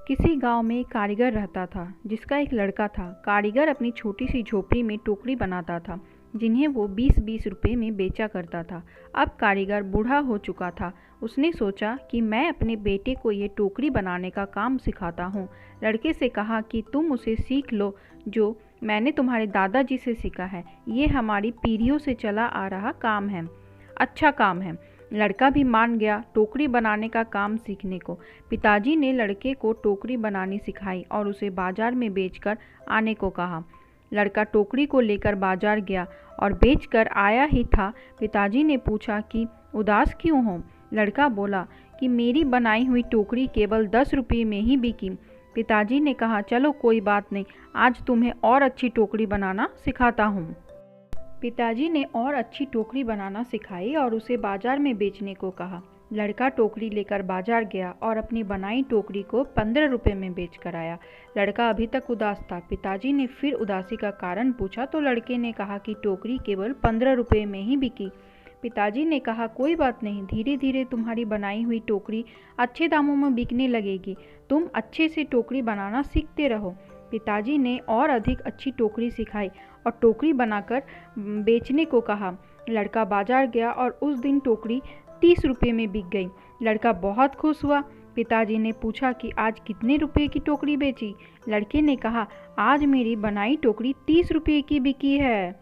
किसी गांव में एक कारीगर रहता था जिसका एक लड़का था। कारीगर अपनी छोटी सी झोपड़ी में टोकरी बनाता था जिन्हें वो 20-20 रुपए में बेचा करता था। अब कारीगर बूढ़ा हो चुका था। उसने सोचा कि मैं अपने बेटे को ये टोकरी बनाने का काम सिखाता हूँ। लड़के से कहा कि तुम उसे सीख लो जो मैंने तुम्हारे दादाजी से सीखा है। ये हमारी पीढ़ियों से चला आ रहा काम है, अच्छा काम है। लड़का भी मान गया टोकरी बनाने का काम सीखने को। पिताजी ने लड़के को टोकरी बनानी सिखाई और उसे बाजार में बेचकर आने को कहा। लड़का टोकरी को लेकर बाजार गया और बेचकर आया ही था। पिताजी ने पूछा कि उदास क्यों हो? लड़का बोला कि मेरी बनाई हुई टोकरी केवल 10 रुपये में ही बिकी। पिताजी ने कहा, चलो कोई बात नहीं, आज तुम्हें और अच्छी टोकरी बनाना सिखाता हूँ। पिताजी ने और अच्छी टोकरी बनाना सिखाई और उसे बाजार में बेचने को कहा। लड़का टोकरी लेकर बाजार गया और अपनी बनाई टोकरी को 15 रुपये में बेच कर आया। लड़का अभी तक उदास था। पिताजी ने फिर उदासी का कारण पूछा तो लड़के ने कहा कि टोकरी केवल 15 रुपये में ही बिकी। पिताजी ने कहा, कोई बात नहीं, धीरे धीरे तुम्हारी बनाई हुई टोकरी अच्छे दामों में बिकने लगेगी। तुम अच्छे से टोकरी बनाना सीखते रहो। पिताजी ने और अधिक अच्छी टोकरी सिखाई और टोकरी बनाकर बेचने को कहा। लड़का बाजार गया और उस दिन टोकरी 30 रुपये में बिक गई। लड़का बहुत खुश हुआ। पिताजी ने पूछा कि आज कितने रुपए की टोकरी बेची? लड़के ने कहा, आज मेरी बनाई टोकरी 30 रुपये की बिकी है।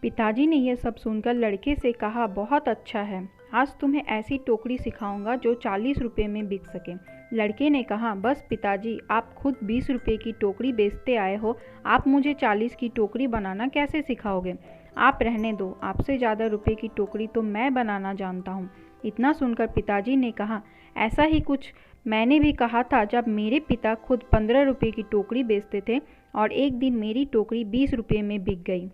पिताजी ने यह सब सुनकर लड़के से कहा, बहुत अच्छा है, आज तुम्हें ऐसी टोकरी सिखाऊंगा जो 40 रुपये में बिक सके। लड़के ने कहा, बस पिताजी, आप खुद 20 रुपये की टोकरी बेचते आए हो, आप मुझे 40 की टोकरी बनाना कैसे सिखाओगे? आप रहने दो, आपसे ज़्यादा रुपये की टोकरी तो मैं बनाना जानता हूँ। इतना सुनकर पिताजी ने कहा, ऐसा ही कुछ मैंने भी कहा था जब मेरे पिता खुद 15 रुपये की टोकरी बेचते थे और एक दिन मेरी टोकरी 20 रुपये में बिक गई।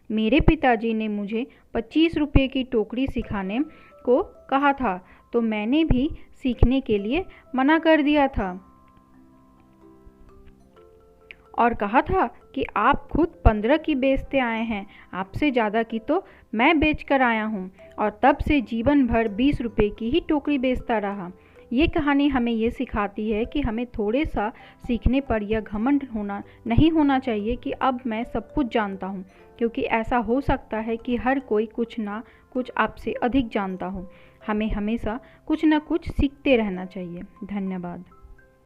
मेरे पिताजी ने मुझे 25 रुपये की टोकरी सिखाने को कहा था तो मैंने भी सीखने के लिए मना कर दिया था और कहा था कि आप खुद 15 की बेचते आए हैं, आपसे ज़्यादा की तो मैं बेचकर आया हूँ। और तब से जीवन भर 20 रुपये की ही टोकरी बेचता रहा। ये कहानी हमें ये सिखाती है कि हमें थोड़े सा सीखने पर यह घमंड नहीं होना चाहिए कि अब मैं सब कुछ जानता हूँ, क्योंकि ऐसा हो सकता है कि हर कोई कुछ ना कुछ आपसे अधिक जानता हो। हमें हमेशा कुछ ना कुछ सीखते रहना चाहिए। धन्यवाद।